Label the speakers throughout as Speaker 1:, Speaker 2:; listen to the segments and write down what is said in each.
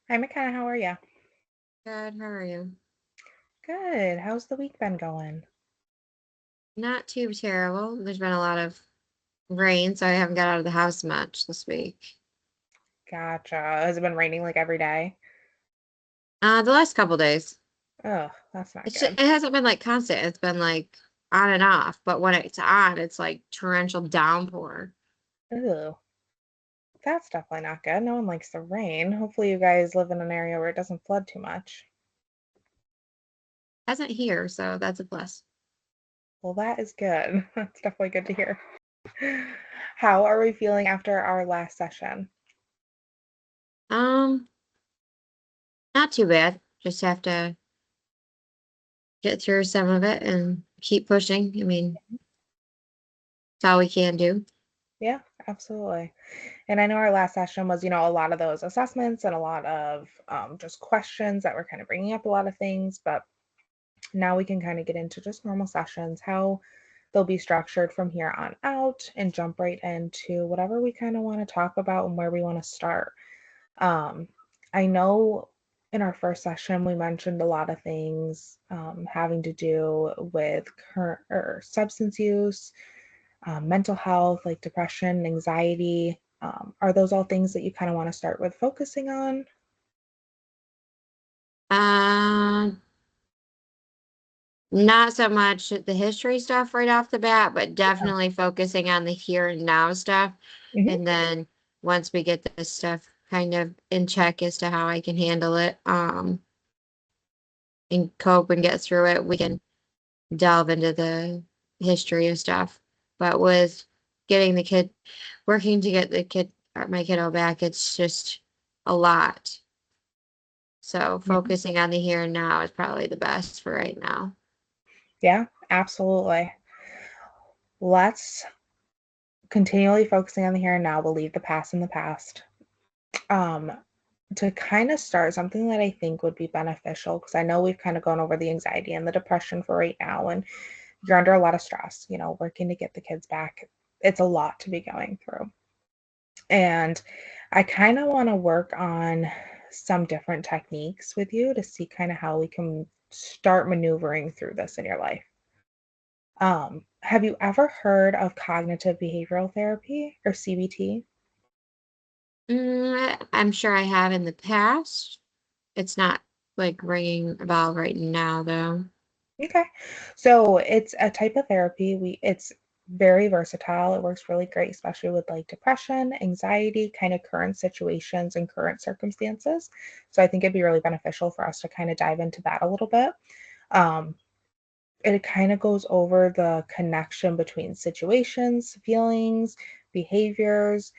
Speaker 1: Hi, McKenna. How are you?
Speaker 2: Good, how are you?
Speaker 1: Good. How's the week been going?
Speaker 2: Not too terrible. There's been a lot of rain, so I haven't got out of the house much this week.
Speaker 1: Gotcha. Has it been raining like every day?
Speaker 2: The last couple days.
Speaker 1: Oh, that's not
Speaker 2: It
Speaker 1: good.
Speaker 2: hasn't been like constant. It's been like on and off, but when it's on, it's like torrential downpour.
Speaker 1: Ooh, that's definitely not good. No one likes the rain. Hopefully, you guys live in an area where it doesn't flood too much.
Speaker 2: Hasn't here, so that's a plus.
Speaker 1: Well, that is good. That's definitely good to hear. How are we feeling after our last session?
Speaker 2: Um, Not too bad. Just have to get through some of it and keep pushing. I mean, it's all we can do.
Speaker 1: Yeah, absolutely. And I know our last session was, a lot of those assessments and a lot of just questions that were kind of bringing up a lot of things, but now we can kind of get into just normal sessions, how they'll be structured from here on out, and jump right into whatever we kind of want to talk about and where we want to start. Um, I know in our first session we mentioned a lot of things having to do with current or substance use, mental health, like depression, anxiety. Are those all things that you kind of want to start with focusing on?
Speaker 2: Um, Not so much the history stuff right off the bat, but
Speaker 1: Yeah.
Speaker 2: definitely focusing on the here and now stuff.
Speaker 1: Hmm.
Speaker 2: And then once we get this stuff kind of in check as to how I can handle it, and cope and get through it, we can delve into the history of stuff. But with getting the kid, working to get the kid, or my kiddo back, it's just a lot. So focusing on the here and now is probably the best for right now.
Speaker 1: Yeah, absolutely. Let's continually focusing on the here and now will leave the past in the past. Um, to kind of start something that I think would be beneficial, because I know we've kind of gone over the anxiety and the depression for right now, and you're under a lot of stress, working to get the kids back. It's a lot to be going through. And I kind of want to work on some different techniques with you to see kind of how we can start maneuvering through this in your life. Have you ever heard of cognitive behavioral therapy or CBT?
Speaker 2: I'm sure I have in the past. It's not like ringing a bell right now, though.
Speaker 1: Okay. So it's a type of therapy. It's very versatile. It works really great, especially with like depression, anxiety, kind of current situations and current circumstances. So I think it'd be really beneficial for us to kind of dive into that a little bit. Um, it kind of goes over the connection between situations, feelings, behaviors,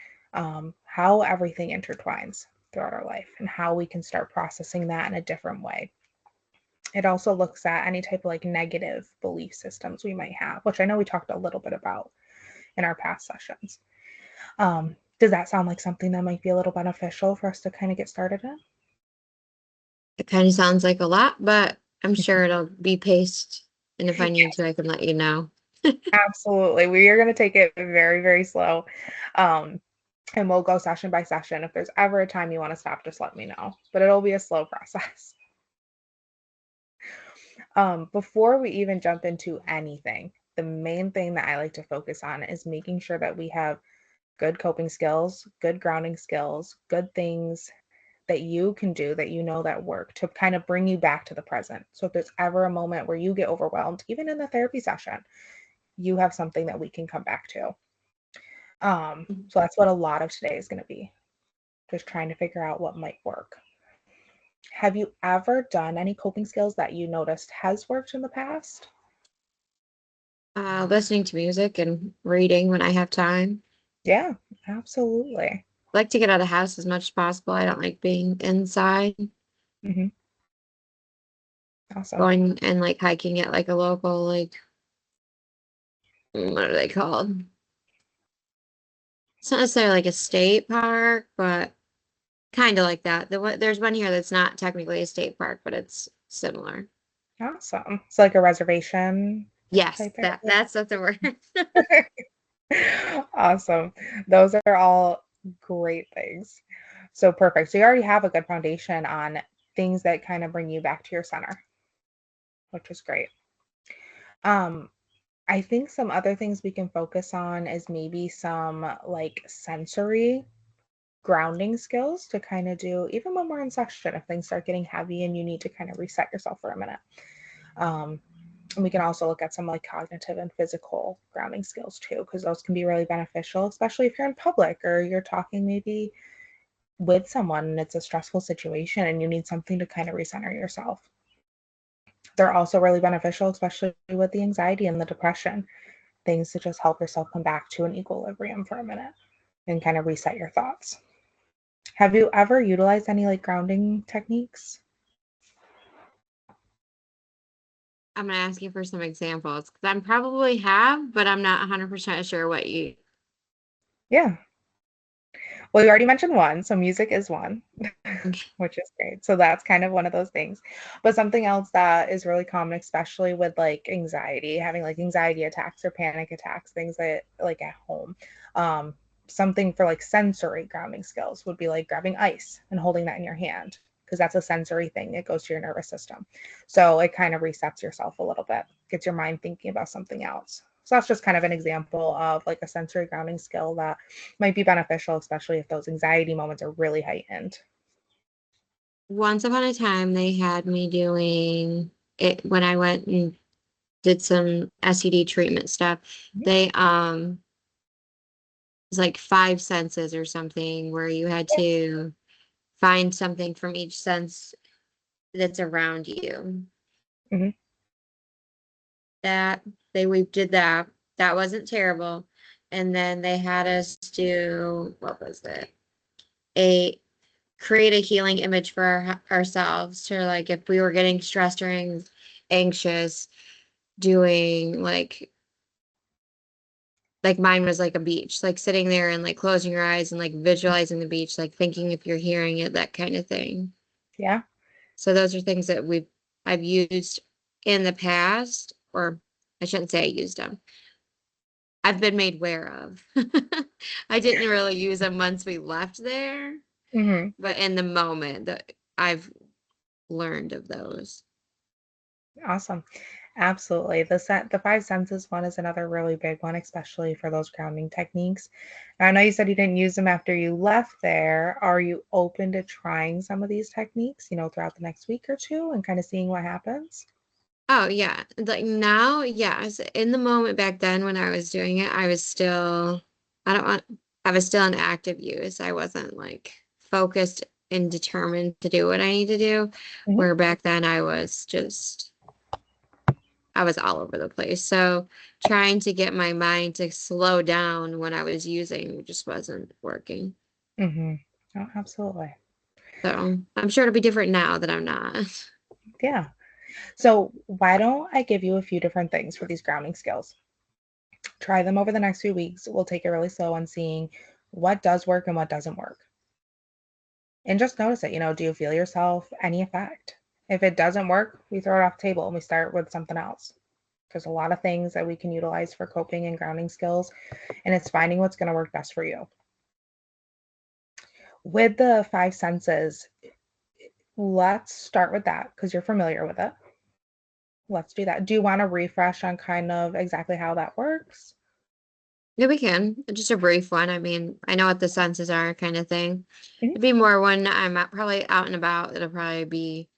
Speaker 1: how everything intertwines throughout our life and how we can start processing that in a different way. It also looks at any type of like negative belief systems we might have, which I know we talked a little bit about in our past sessions. Does that sound like something that might be a little beneficial for us to kind of get started in?
Speaker 2: It kind of sounds like a lot, but I'm sure it'll be paced. And if I need to, I can let you know.
Speaker 1: Absolutely. We are going to take it very, very slow. Um, and we'll go session by session. If there's ever a time you want to stop, just let me know. But it'll be a slow process. Before we even jump into anything, the main thing that I like to focus on is making sure that we have good coping skills, good grounding skills, good things that you can do that that work to kind of bring you back to the present. So if there's ever a moment where you get overwhelmed, even in the therapy session, you have something that we can come back to. So that's what a lot of today is going to be, just trying to figure out what might work. Have you ever done any coping skills that you noticed has worked in the past?
Speaker 2: Listening to music and reading when I have time.
Speaker 1: Yeah, absolutely.
Speaker 2: I like to get out of the house as much as possible. I don't like being inside.
Speaker 1: Hmm. Awesome.
Speaker 2: Going and like hiking at like a local, like, what are they called? It's not necessarily like a state park, but kind of like that. There's one here that's not technically a state park, but it's similar.
Speaker 1: Awesome. It's like a reservation
Speaker 2: Yes,
Speaker 1: type area.
Speaker 2: that's the word.
Speaker 1: Awesome. Those are all great things. So perfect. So you already have a good foundation on things that kind of bring you back to your center, which is great. Um, I think some other things we can focus on is maybe some like sensory grounding skills to kind of do even when we're in session if things start getting heavy and you need to kind of reset yourself for a minute. Um, and we can also look at some like cognitive and physical grounding skills too, because those can be really beneficial, especially if you're in public or you're talking maybe with someone and it's a stressful situation and you need something to kind of recenter yourself. They're also really beneficial, especially with the anxiety and the depression, things to just help yourself come back to an equilibrium for a minute and kind of reset your thoughts. Have you ever utilized any like grounding techniques?
Speaker 2: I'm gonna ask you for some examples because I probably have, but I'm not 100% sure what you.
Speaker 1: Yeah. Well, you already mentioned one, so music is one, which is great. So that's kind of one of those things. But something else that is really common, especially with like anxiety, having like anxiety attacks or panic attacks, things that like at home. Um, Something for like sensory grounding skills would be like grabbing ice and holding that in your hand, because that's a sensory thing. It goes to your nervous system. So it kind of resets yourself a little bit, gets your mind thinking about something else. So that's just kind of an example of like a sensory grounding skill that might be beneficial, especially if those anxiety moments are really heightened.
Speaker 2: Once upon a time, they had me doing it when I went and did some SED treatment stuff. They it's like five senses or something where you had to find something from each sense that's around you.
Speaker 1: Mm-hmm.
Speaker 2: That we did that. That wasn't terrible. And then they had us do what was it? A create a healing image for ourselves to like if we were getting stressed or anxious, doing like mine was like a beach, like sitting there and like closing your eyes and like visualizing the beach, like thinking if you're hearing it, that kind of thing.
Speaker 1: Yeah.
Speaker 2: So those are things that I've used in the past, or I shouldn't say I used them. I've been made aware of. I didn't really use them once we left there,
Speaker 1: Mm-hmm.
Speaker 2: but in the moment that I've learned of those.
Speaker 1: Awesome. Absolutely. The five senses one is another really big one, especially for those grounding techniques. Now, I know you said you didn't use them after you left there. Are you open to trying some of these techniques, throughout the next week or two and kind of seeing what happens?
Speaker 2: Oh yeah. Like now, yes. In the moment back then when I was doing it, I don't want I was still in active use. I wasn't like focused and determined to do what I need to do.
Speaker 1: Hmm.
Speaker 2: Where back then I was all over the place. So trying to get my mind to slow down when I was using just wasn't working.
Speaker 1: Hmm. Oh, absolutely.
Speaker 2: So I'm sure it'll be different now that I'm not.
Speaker 1: Yeah. So why don't I give you a few different things for these grounding skills? Try them over the next few weeks. We'll take it really slow on seeing what does work and what doesn't work. And just notice it. Do you feel yourself any effect? If it doesn't work, we throw it off the table and we start with something else. There's a lot of things that we can utilize for coping and grounding skills, and it's finding what's going to work best for you. With the five senses, let's start with that because you're familiar with it. Let's do that. Do you want to refresh on kind of exactly how that works?
Speaker 2: Yeah, we can. Just a brief one. I mean, I know what the senses are kind of thing.
Speaker 1: Mhm.
Speaker 2: It'd be more when I'm probably out and about. It'll probably be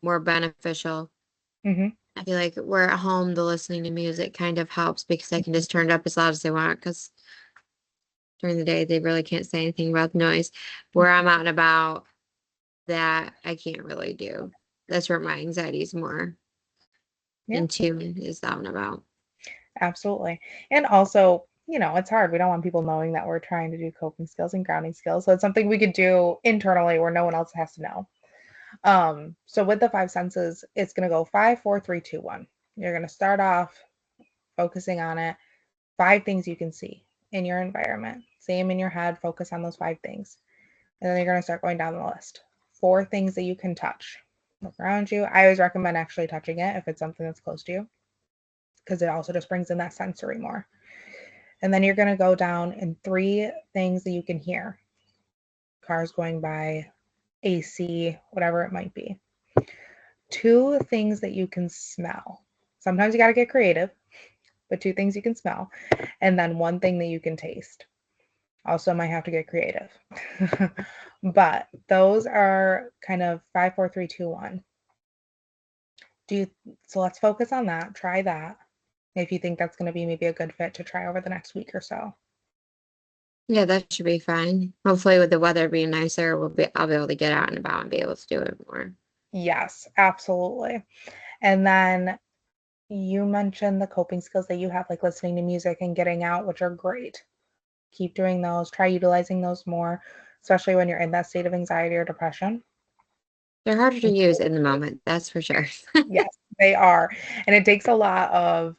Speaker 2: more beneficial.
Speaker 1: Hmm.
Speaker 2: I feel like we're at home, the listening to music kind of helps because I can just turn it up as loud as they want because during the day they really can't say anything about the noise. Where I'm out and about, that I can't really do. That's where my anxiety is more
Speaker 1: Yeah,
Speaker 2: in tune is out and about.
Speaker 1: absolutely. And also, it's hard. We don't want people knowing that we're trying to do coping skills and grounding skills. So it's something we could do internally where no one else has to know. So with the five senses, it's going to go five, four, three, two, one. You're going to start off focusing on it. Five things you can see in your environment. See them in your head, focus on those five things. And then you're going to start going down the list. Four things that you can touch. Look around you. I always recommend actually touching it if it's something that's close to you, because it also just brings in that sensory more. And then you're going to go down in three things that you can hear. cars going by, AC, whatever it might be. Two things that you can smell. Sometimes you got to get creative, but two things you can smell, and then one thing that you can taste. Also, might have to get creative. But those are kind of five, four, three, two, one. Do you, so let's focus on that. Try that. If you think that's going to be maybe a good fit to try over the next week or so.
Speaker 2: Yeah, that should be fine. Hopefully with the weather being nicer, I'll be able to get out and about and be able to do it more.
Speaker 1: Yes, absolutely. And then you mentioned the coping skills that you have, like listening to music and getting out, which are great. Keep doing those. Try utilizing those more, especially when you're in that state of anxiety or depression.
Speaker 2: They're harder to use in the moment, that's for sure.
Speaker 1: Yes, they are. And it takes a lot of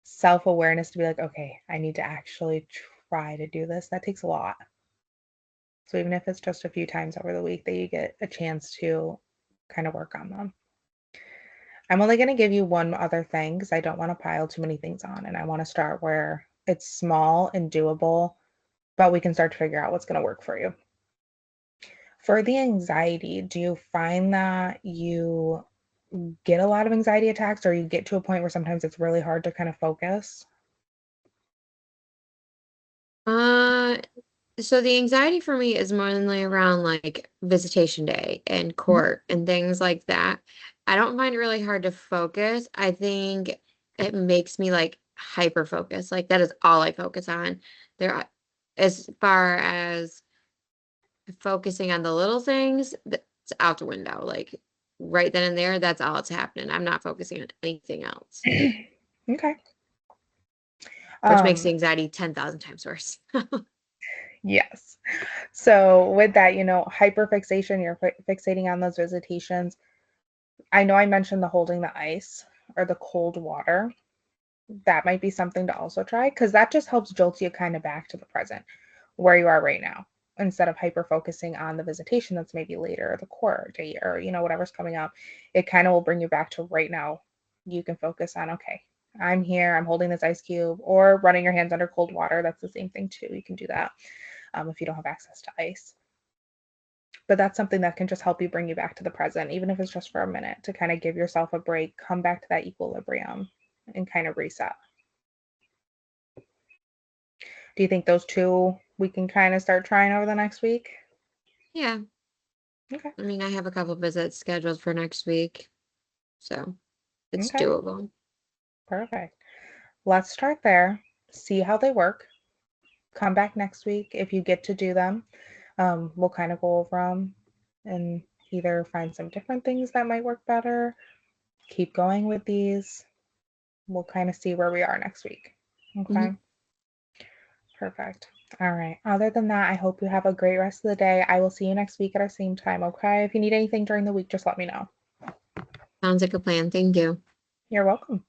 Speaker 1: self awareness to be like, okay, I need to actually try to do this. That takes a lot. So even if it's just a few times over the week that you get a chance to kind of work on them. I'm only going to give you one other thing because I don't want to pile too many things on. And I want to start where it's small and doable, but we can start to figure out what's going to work for you. For the anxiety, do you find that you get a lot of anxiety attacks or you get to a point where sometimes it's really hard to kind of focus?
Speaker 2: Uh, so the anxiety for me is mainly around like visitation day and
Speaker 1: Mhm.
Speaker 2: court and things like that. I don't find it really hard to focus. I think it makes me like hyper focus. Like that is all I focus on. There, as far as focusing on the little things, that's out the window. Like right then and there, that's all that's happening. I'm not focusing on anything else,
Speaker 1: Okay.
Speaker 2: which makes the
Speaker 1: Um,
Speaker 2: anxiety 10,000 times worse.
Speaker 1: yes. So with that, hyperfixation, you're fixating on those visitations. I know I mentioned the holding the ice or the cold water. That might be something to also try because that just helps jolt you kind of back to the present where you are right now instead of hyper focusing on the visitation that's maybe later or the court date or whatever's coming up. It kind of will bring you back to right now. You can focus on, okay, I'm here, I'm holding this ice cube, or running your hands under cold water. That's the same thing too. You can do that if you don't have access to ice. But that's something that can just help you bring you back to the present, even if it's just for a minute, to kind of give yourself a break, come back to that equilibrium, and kind of reset. Do you think those two we can kind of start trying over the next week?
Speaker 2: Yeah.
Speaker 1: Okay.
Speaker 2: I mean, I have a couple visits scheduled for next week, so it's
Speaker 1: Okay.
Speaker 2: doable.
Speaker 1: Perfect. Let's start there. See how they work. Come back next week if you get to do them. We'll kind of go over them and either find some different things that might work better, keep going with these. We'll kind of see where we are next week.
Speaker 2: Mhm.
Speaker 1: Okay. Perfect. All right. Other than that, I hope you have a great rest of the day. I will see you next week at our same time. Okay. If you need anything during the week, just let me know.
Speaker 2: Sounds like a plan. Thank you.
Speaker 1: You're welcome.